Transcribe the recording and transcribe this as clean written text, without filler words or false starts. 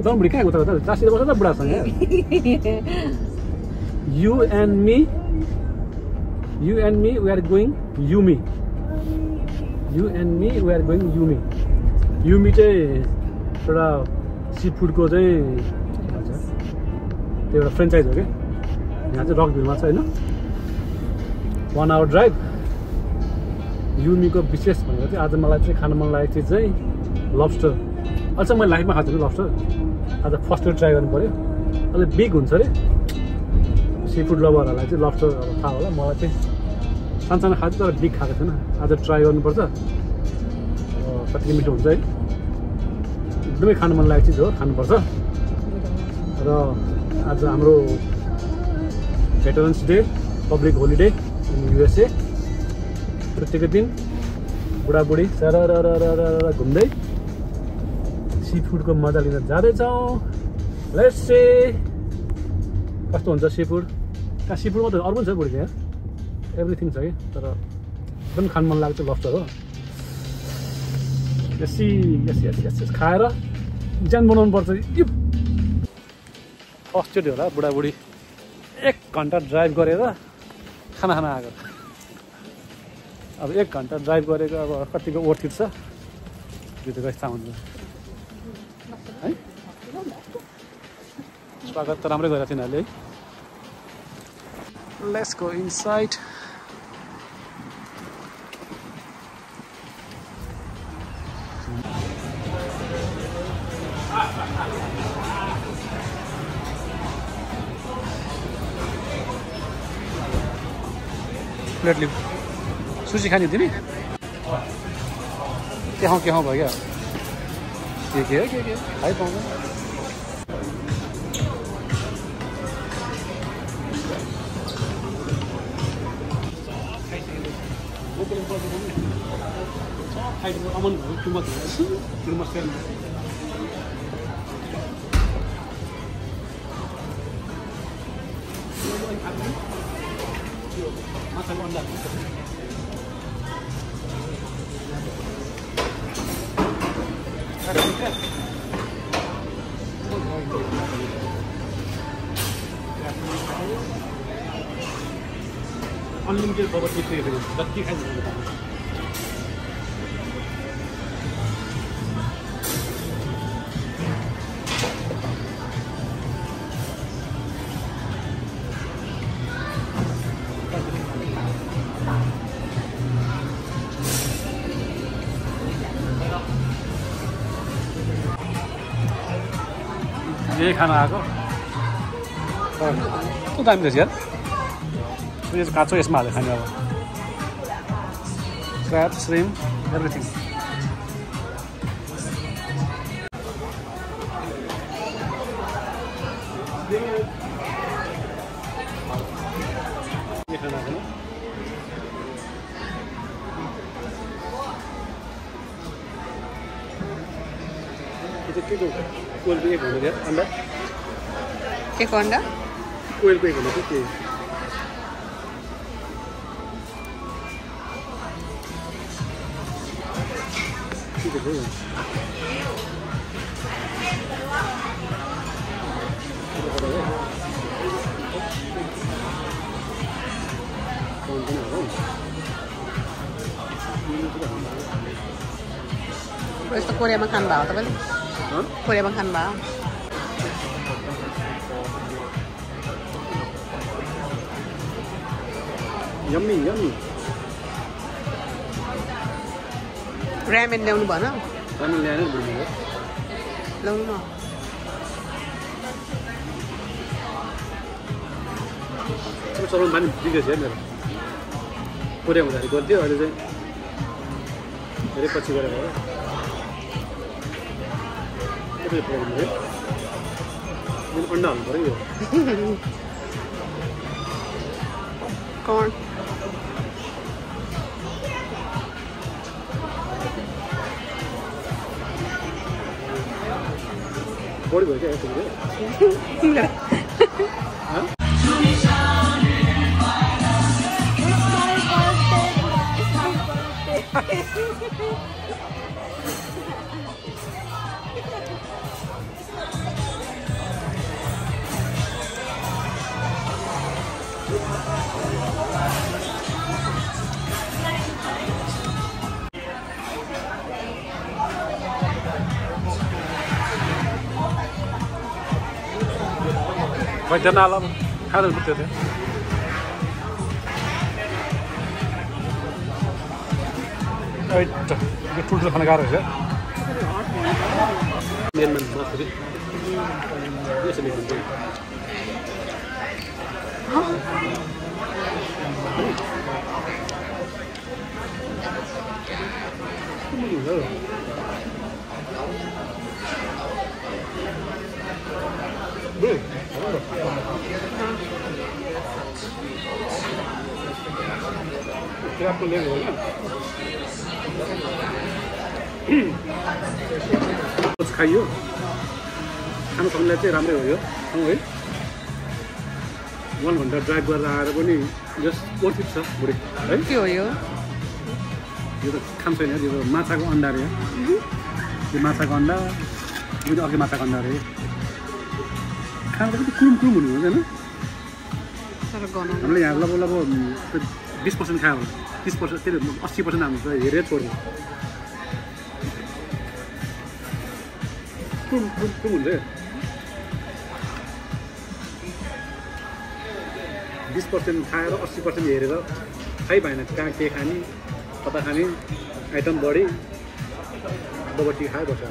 Don't break it. That's it. What's the brass? You and me, we are going Yumi. You and me, we are going Yumi. Yumi चाहिँ एउटा seafood को चाहिँ त्यो एउटा franchise हो के यहाँ चाहिँ रकभिलमा छ हैन 1 आवर ड्राइभ युमीको विशेष भनेको चाहिँ आज मलाई चाहिँ खान मन लागेको चिज चाहिँ लब्स्टर अझ मैले लाइफमा खाएको छु लब्स्टर आज फर्स्ट ट्राई गर्नु पर्यो अलि बिग हुन्छ रे सीफुड लभरहरुलाई चाहिँ लब्स्टर थाहा होला मलाई चाहिँ सानसानो खाएको तर बिग खाएको छैन आज ट्राई गर्नुपर्छ कति मिठो हुन्छ है एकदमै खान मन लागेको चिज हो खानुपर्छ र आज हाम्रो veterans day public holiday in USA छुट्टीको दिन बुढाबुढी सरर घुम्दै सीफुडको मजा लिन जाँदैछौँ लेट्स से कस्तो हुन्छ सीफुड कहाँ सीफुड मात्रै अरू पनि छ बुढी यहाँ एभ्रिथिङ छ कि तर एकदम खान मन लाग्छ लब्स्टर हो यस खाएर ज्यान बनाउनु पर्छ फर्स्टचोटि होला बुढाबुढी 1 घन्टा ड्राइभ गरेर खाना आएको अब 1 घन्टा ड्राइभ गरेको अब कतिको वर्थ इट छ यो त कस्तो हुन्छ है स्वागत त राम्रै गरेको थिएन अहिले है लेट्स गो इनसाइड प्लेट लिऊ सुसी खाने तिमी के भयो क्या के खाइ पाउँदैन अनलिमिटेड बबर टी फ्री जति खाइन्छ यही खाना आएको कस्तो दामी रहेछ यार यो काँचो यसमा हालेर खाने अब क्र्याब श्रिम्प एभ्रिथिङ कोइलको 1 हुनु दिया अन्डा एक अंडा कोइलको 1 हुनु के यस्तो कोरियामा खानु भएको तपाईले कोरियामा खानु भयो यम्मी रामेन ल्याउनु भन रामेन ल्याएर बुझ्नु ल्याउनु न चलाउनु पनि बिग्रेछ यार मेरो कोरिया हुँदाखेरि गर्थ्यो अहिले चाहिँ धेरै पछि गरेर भयो के प्रब्लम भयो मैले अन्डा हाल्नु पर्यो यो कौन बड़ी भयो क्या यसरी वैद्यनाथ खाँदै बुझ्थ्यो त्यो यो ठुल्ठुलो खाना गाह्रो रहेछ मेनमा मासुरी यसरी हुन्छ आपको ले लो ना कुछ खाइयो खाना सक्नेलाई चाहिँ राम्रै हो यो ठाउँ है 1 घन्टा ड्राइभ गरेर आएर पनि जस्ट वर्थित छ बुढी है के हो यो त खान छैन यो त माछाको अन्डा रे यो माछाको अन्डा यो अर्को माछाको अन्डा रे खाना त कति कुरुम कुरुम हुनु हुँदैन हामीले यहाँ लगभग 20% खायो होला 30% त्यही 80% हाम्रो हेरेर छोड्यो कुरुम हुन्छ 20% खाएर 80% हेरेर थाहै भएन कहाँ के खाने कता खाने आइटम बढी बबटी खायो बस्छ